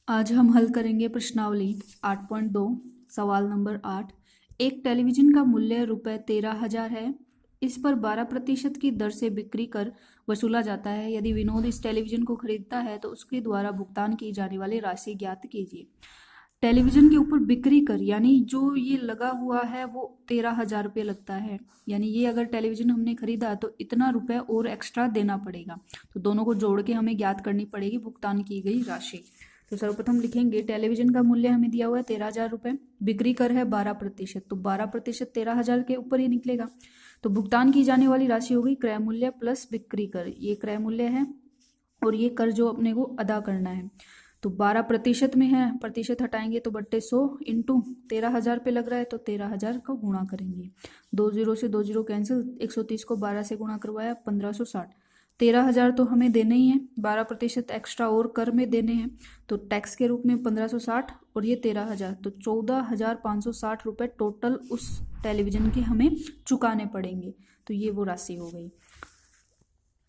आज हम हल करेंगे प्रश्नावली 8.2 सवाल नंबर 8। एक टेलीविजन का मूल्य ₹13,000 है। इस पर 12% की दर से बिक्री कर वसूला जाता है। यदि विनोद इस टेलीविजन को खरीदता है तो उसके द्वारा भुगतान की जाने वाली राशि ज्ञात कीजिए। टेलीविजन के ऊपर बिक्री कर यानी जो ये लगा हुआ है वो 13,000 रुपये लगता है। यानी ये अगर टेलीविजन हमने खरीदा तो इतना रुपए और एक्स्ट्रा देना पड़ेगा। तो दोनों को जोड़ के हमें ज्ञात करनी पड़ेगी भुगतान की गई राशि। तो सर्वप्रथम लिखेंगे टेलीविजन का मूल्य हमें दिया हुआ है 13,000 रुपये, बिक्री कर है 12%, तो 12% 13,000 के ऊपर ही निकलेगा। तो भुगतान की जाने वाली राशि होगी क्रय मूल्य प्लस बिक्री कर। ये क्रय मूल्य है और ये कर जो अपने को अदा करना है। तो 12% में है, प्रतिशत हटाएंगे तो बट्टे 100 इंटू 13,000 पे लग रहा है तो 13,000 को गुणा करेंगे। 2 जीरो से 2 जीरो कैंसिल, 130 को 12 से गुणा करवाया 1560। 13,000 तो हमें देने ही है, 12% एक्स्ट्रा और कर में देने हैं तो टैक्स के रूप में 1560 और ये 13,000 तो 14,560 रुपये टोटल उस टेलीविजन के हमें चुकाने पड़ेंगे। तो ये वो राशि हो गई।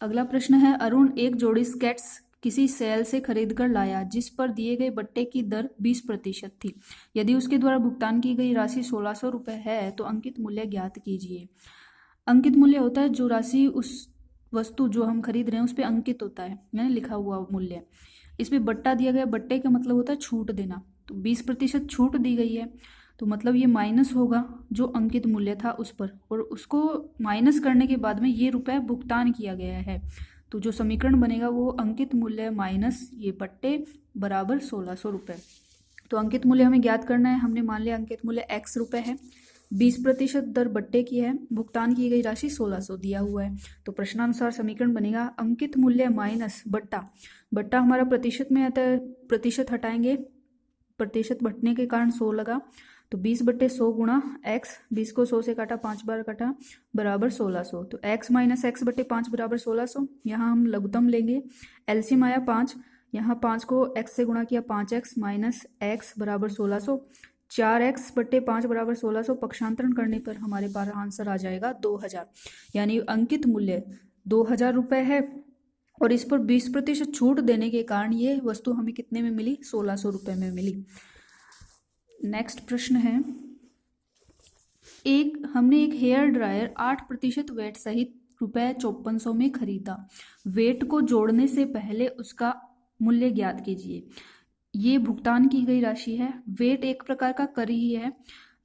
अगला प्रश्न है, अरुण एक जोड़ी स्केट्स किसी सेल से खरीद कर लाया जिस पर दिए गए बट्टे की दर 20% थी। यदि उसके द्वारा भुगतान की गई राशि 1,600 रुपये है तो अंकित मूल्य ज्ञात कीजिए। अंकित मूल्य होता है जो राशि उस वस्तु जो हम खरीद रहे हैं उस पर अंकित होता है, यानी लिखा हुआ मूल्य। इसमें बट्टा दिया गया, बट्टे का मतलब होता है छूट देना, तो 20% छूट दी गई है तो मतलब ये माइनस होगा जो अंकित मूल्य था उस पर, और उसको माइनस करने के बाद में ये रुपए भुगतान किया गया है। तो जो समीकरण बनेगा वो अंकित मूल्य माइनस ये बट्टे बराबर 1,600 रुपये। तो अंकित मूल्य हमें ज्ञात करना है। हमने मान लिया अंकित मूल्य x रुपये है, 20% दर बट्टे की है, भुगतान की गई राशि 1,600 दिया हुआ है। तो प्रश्नानुसार समीकरण बनेगा अंकित मूल्य माइनस बट्टा, बट्टा हमारा प्रतिशत में आता है, प्रतिशत हटाएंगे, प्रतिशत बटने के कारण 100 लगा तो 20/100 गुणा x, 20 को 100 से काटा 5 बार काटा बराबर 1,600। तो x माइनस एक्स बटे 5 बराबर 1,600। यहाँ हम लघुत्तम लेंगे, एलसीएम आया 5, यहाँ 5 को x से गुणा किया 5x माइनस x बराबर 1,600। 4x बटे 5 बराबर 1,600, पक्षांतरण करने पर हमारे पास आंसर आ जाएगा 2,000। यानी अंकित मूल्य 2,000 रुपये है और इस पर 20% छूट देने के कारण ये वस्तु हमें कितने में मिली, 1,600 रुपये में मिली। नेक्स्ट प्रश्न है, हमने एक हेयर ड्रायर 8% वेट सहित ₹5400 में खरीदा। वेट को जोड़ने से पहले उसका मूल्य ज्ञात कीजिए। ये भुगतान की गई राशि है। वेट एक प्रकार का कर ही है,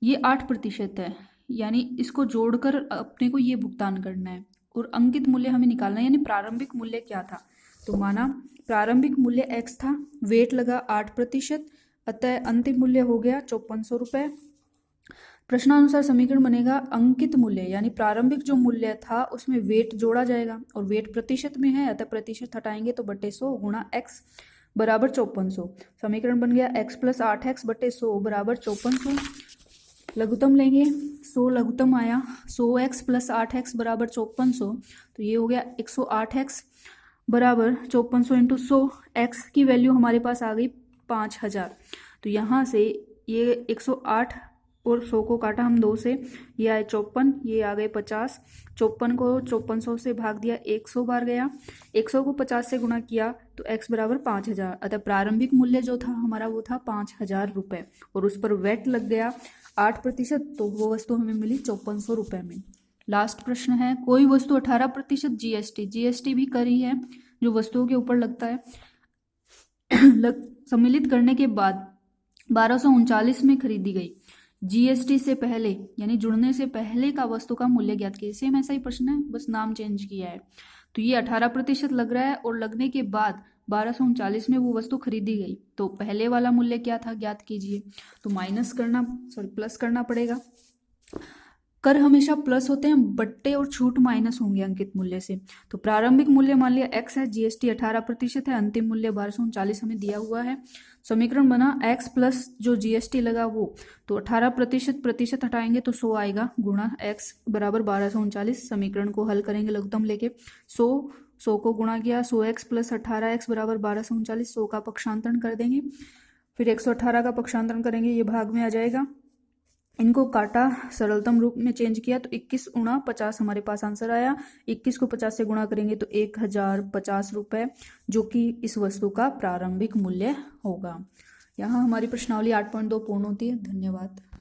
ये 8% है, यानी इसको जोड़कर अपने को ये भुगतान करना है और अंकित मूल्य हमें निकालना है, यानी प्रारंभिक मूल्य क्या था। तो माना प्रारंभिक मूल्य x था, वेट लगा 8%, अतः अंतिम मूल्य हो गया 5400 रुपये। प्रश्नानुसार समीकरण बनेगा अंकित मूल्य यानी प्रारंभिक जो मूल्य था उसमें वेट जोड़ा जाएगा और वेट प्रतिशत में है, अतः प्रतिशत हटाएंगे तो बटे 100 गुणा x बराबर 5400। समीकरण बन गया x प्लस 8x बटे 100 बराबर 5400। लघुत्तम लेंगे, 100 लघुत्तम आया, 100x प्लस 8x बराबर 5400, तो ये हो गया 108x बराबर 5400 इंटू 100। x की वैल्यू हमारे पास आ गई 5,000। तो यहाँ से ये 108 और 100 को काटा हम 2 से, ये आए 54, ये आ गए 50। 54 को 5400 से भाग दिया 100 बार गया, 100 को 50 से गुणा किया तो x बराबर 5,000। अतः प्रारंभिक मूल्य जो था हमारा वो था 5,000 रुपये और उस पर वेट लग गया 8%, तो वो वस्तु हमें मिली 5400 रुपये में। लास्ट प्रश्न है, कोई वस्तु 18% जीएसटी भी करी है जो वस्तुओं के ऊपर लगता है, सम्मिलित करने के बाद 1239 में खरीदी गई। जीएसटी से पहले यानी जुड़ने से पहले का वस्तु का मूल्य ज्ञात कीजिए। सेम ऐसा ही प्रश्न है, बस नाम चेंज किया है। तो ये 18% लग रहा है और लगने के बाद 1239 में वो वस्तु खरीदी गई, तो पहले वाला मूल्य क्या था ज्ञात कीजिए। तो प्लस करना पड़ेगा। कर हमेशा प्लस होते हैं, बट्टे और छूट माइनस होंगे अंकित मूल्य से। तो प्रारंभिक मूल्य मान लिया x है, जीएसटी 18% है, अंतिम मूल्य 1239 हमें दिया हुआ है। समीकरण बना x प्लस जो जीएसटी लगा वो, तो 18% प्रतिशत हटाएंगे तो 100 आएगा गुणा x बराबर 1239। समीकरण को हल करेंगे लघुत्तम लेके, 100 को गुणा किया, 100x प्लस 18x बराबर 1239। 100 का पक्षांतरण कर देंगे, फिर 118 का पक्षांतरण करेंगे, ये भाग में आ जाएगा इनको काटा, सरलतम रूप में चेंज किया तो 21 गुणा 50 हमारे पास आंसर आया। 21 को 50 से गुणा करेंगे तो 1050 रुपये, जो कि इस वस्तु का प्रारंभिक मूल्य होगा। यहाँ हमारी प्रश्नावली 8.2 पूर्ण होती है। धन्यवाद।